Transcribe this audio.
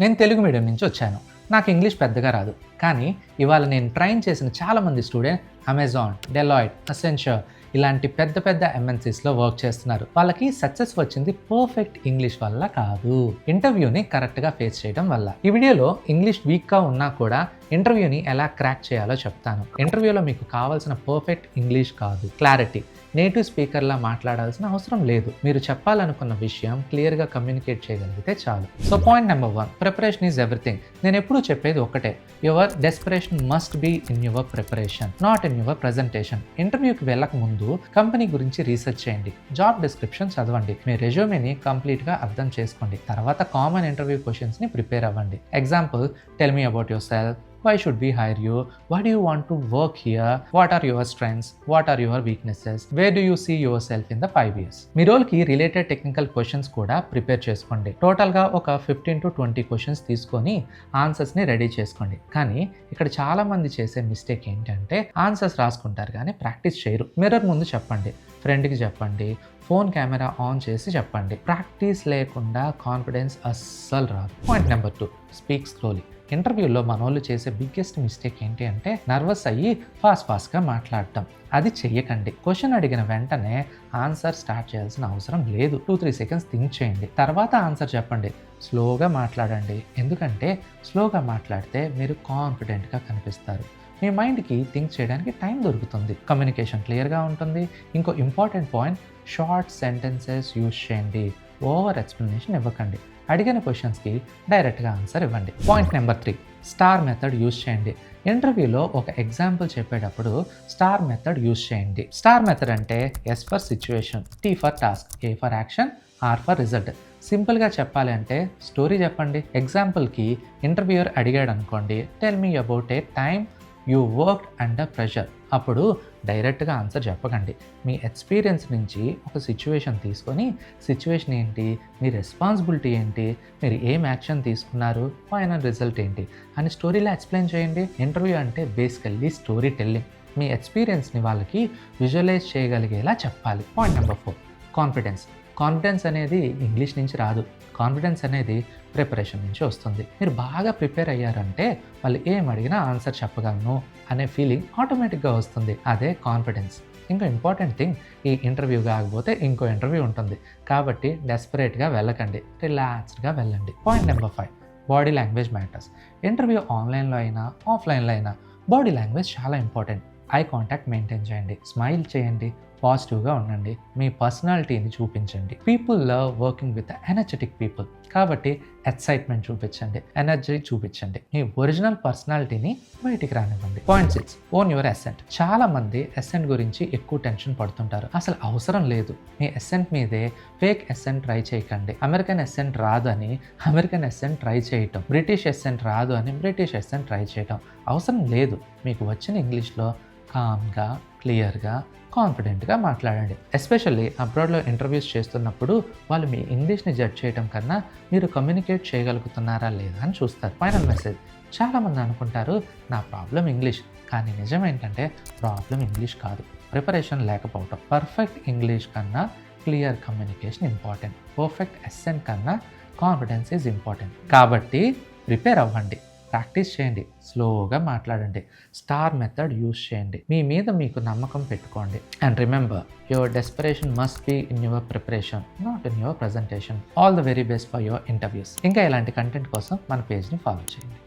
నేను తెలుగు మీడియం నుంచి వచ్చాను. నాకు ఇంగ్లీష్ పెద్దగా రాదు. కానీ ఇవాళ నేను ట్రైన్ చేసిన చాలామంది స్టూడెంట్ అమెజాన్, డెలాయిట్, అసెన్షర్ ఇలాంటి పెద్ద పెద్ద ఎంఎన్సీస్లో వర్క్ చేస్తున్నారు. వాళ్ళకి సక్సెస్ వచ్చింది పర్ఫెక్ట్ ఇంగ్లీష్ వల్ల కాదు, ఇంటర్వ్యూని కరెక్ట్గా ఫేస్ చేయడం వల్ల. ఈ వీడియోలో ఇంగ్లీష్ వీక్గా ఉన్నా కూడా ఇంటర్వ్యూని ఎలా క్రాక్ చేయాలో చెప్తాను. ఇంటర్వ్యూలో మీకు కావాల్సిన పర్ఫెక్ట్ ఇంగ్లీష్ కాదు, క్లారిటీ. నేటివ్ స్పీకర్లా మాట్లాడాల్సిన అవసరం లేదు. మీరు చెప్పాలనుకున్న విషయం క్లియర్గా కమ్యూనికేట్ చేయగలిగితే చాలు. So point number 1, preparation is everything. నేను ఎప్పుడు చెప్పేది ఒకటే, your desperation must be in your preparation, not in your presentation. ఇంటర్వ్యూకి వెళ్ళక ముందు కంపెనీ గురించి రీసెర్చ్ చేయండి, జాబ్ డిస్క్రిప్షన్ చదవండి, మీ రెజ్యూమేని కంప్లీట్గా అర్థం చేసుకోండి. తర్వాత కామన్ ఇంటర్వ్యూ క్వశ్చన్స్ని ప్రిపేర్ అవ్వండి. Example, tell me about your self, why should we hire you, why do you want to work here, what are your strengths, what are your weaknesses, where do you see yourself in the 5 years. మీ రోల్కి related technical questions కూడా prepare చేసుకోండి. టోటల్గా ఒక 15 to 20 questions తీసుకొని ఆన్సర్స్ని ready చేసుకోండి. కానీ ఇక్కడ చాలామంది చేసే మిస్టేక్ ఏంటంటే ఆన్సర్స్ రాసుకుంటారు కానీ ప్రాక్టీస్ చేయరు. మిర్రర్ ముందు చెప్పండి, ఫ్రెండ్కి చెప్పండి, ఫోన్ కెమెరా ఆన్ చేసి చెప్పండి. ప్రాక్టీస్ లేకుండా కాన్ఫిడెన్స్ అస్సలు రాదు. Point number 2, speak slowly. ఇంటర్వ్యూలో మనోళ్ళు చేసే బిగ్గెస్ట్ మిస్టేక్ ఏంటి అంటే నర్వస్ అయ్యి ఫాస్ట్గా మాట్లాడటం. అది చెయ్యకండి. క్వశ్చన్ అడిగిన వెంటనే ఆన్సర్ స్టార్ట్ చేయాల్సిన అవసరం లేదు. 2-3 సెకండ్స్ థింక్ చేయండి, తర్వాత ఆన్సర్ చెప్పండి. స్లోగా మాట్లాడండి, ఎందుకంటే స్లోగా మాట్లాడితే మీరు కాన్ఫిడెంట్గా కనిపిస్తారు. మీ మైండ్కి థింక్ చేయడానికి టైం దొరుకుతుంది, కమ్యూనికేషన్ క్లియర్గా ఉంటుంది. ఇంకో important point, short sentences use చేయండి, ఓవర్ ఎక్స్ప్లెనేషన్ ఇవ్వకండి. అడిగిన క్వశ్చన్స్కి డైరెక్ట్గా ఆన్సర్ ఇవ్వండి. Point number 3, star method use చేయండి. ఇంటర్వ్యూలో ఒక ఎగ్జాంపుల్ చెప్పేటప్పుడు స్టార్ మెథడ్ యూజ్ చేయండి. స్టార్ మెథడ్ అంటే S for situation, T for task, A for action, R for result. సింపుల్గా చెప్పాలి అంటే స్టోరీ చెప్పండి. ఎగ్జాంపుల్కి ఇంటర్వ్యూయర్ అడిగాడు అనుకోండి, tell me about a time you worked under pressure. అప్పుడు డైరెక్ట్గా ఆన్సర్ చెప్పకండి. మీ ఎక్స్పీరియన్స్ నుంచి ఒక సిచ్యువేషన్ తీసుకొని సిచ్యువేషన్ ఏంటి, మీ రెస్పాన్సిబిలిటీ ఏంటి, మీరు ఏం యాక్షన్ తీసుకున్నారు, ఫైనల్ రిజల్ట్ ఏంటి అని స్టోరీలో ఎక్స్ప్లెయిన్ చేయండి. ఇంటర్వ్యూ అంటే బేసికల్లీ స్టోరీ టెల్లింగ్. మీ ఎక్స్పీరియన్స్ని వాళ్ళకి విజువలైజ్ చేయగలిగేలా చెప్పాలి. Point number 4, confidence. కాన్ఫిడెన్స్ అనేది ఇంగ్లీష్ నుంచి రాదు, కాన్ఫిడెన్స్ అనేది ప్రిపరేషన్ నుంచి వస్తుంది. మీరు బాగా ప్రిపేర్ అయ్యారంటే వాళ్ళు ఏం అడిగినా ఆన్సర్ చెప్పగలను అనే ఫీలింగ్ ఆటోమేటిక్గా వస్తుంది. అదే కాన్ఫిడెన్స్. ఇంకో ఇంపార్టెంట్ థింగ్, ఈ ఇంటర్వ్యూ కాకపోతే ఇంకో ఇంటర్వ్యూ ఉంటుంది కాబట్టి డెస్పరేట్గా వెళ్ళకండి, రిలాక్స్డ్గా వెళ్ళండి. Point number 5, body language matters. Interview ఆన్లైన్లో అయినా ఆఫ్లైన్లో అయినా బాడీ లాంగ్వేజ్ చాలా ఇంపార్టెంట్. ఐ కాంటాక్ట్ మెయింటైన్ చేయండి, స్మైల్ చేయండి, పాజిటివ్గా ఉండండి, మీ పర్సనాలిటీని చూపించండి. People love working with energetic people కాబట్టి ఎక్సైట్మెంట్ చూపించండి, ఎనర్జీ చూపించండి, మీ ఒరిజినల్ పర్సనాలిటీని బయటికి రానివ్వండి. Point 6, own your Accent. చాలా మంది ఎసెంట్ గురించి ఎక్కువ టెన్షన్ పడుతుంటారు, అసలు అవసరం లేదు. మీ ఎసెంట్ మీదే ఫేక్ ఎసెంట్ ట్రై చేయకండి. అమెరికన్ ఎసెంట్ రాదు అని అమెరికన్ ఎసెంట్ ట్రై చేయటం, బ్రిటిష్ ఎసెంట్ రాదు అని బ్రిటిష్ ఎసెంట్ ట్రై చేయటం అవసరం లేదు. మీకు వచ్చిన ఇంగ్లీష్లో కామ్గా, క్లియర్గా, కాన్ఫిడెంట్గా మాట్లాడండి. ఎస్పెషల్లీ అబ్రాడ్లో ఇంటర్వ్యూస్ చేస్తున్నప్పుడు వాళ్ళు మీ ఇంగ్లీష్ని జడ్జ్ చేయడం కన్నా మీరు కమ్యూనికేట్ చేయగలుగుతున్నారా లేదా అని చూస్తారు. ఫైనల్ మెసేజ్, చాలామంది అనుకుంటారు నా ప్రాబ్లం ఇంగ్లీష్, కానీ నిజం ఏంటంటే ప్రాబ్లం ఇంగ్లీష్ కాదు, ప్రిపరేషన్ లేకపోవటం. పర్ఫెక్ట్ ఇంగ్లీష్ కన్నా clear communication important, perfect Accent కన్నా కాన్ఫిడెన్స్ ఈజ్ ఇంపార్టెంట్. కాబట్టి ప్రిపేర్ అవ్వండి, ప్రాక్టీస్ చేయండి, స్లోగా మాట్లాడండి, స్టార్ మెథడ్ యూజ్ చేయండి, మీ మీద మీకు నమ్మకం పెట్టుకోండి. And remember, your desperation must be in your preparation, not in your presentation. All the very best for your interviews. ఇంకా ఇలాంటి కంటెంట్ కోసం మన పేజ్ని ఫాలో చేయండి.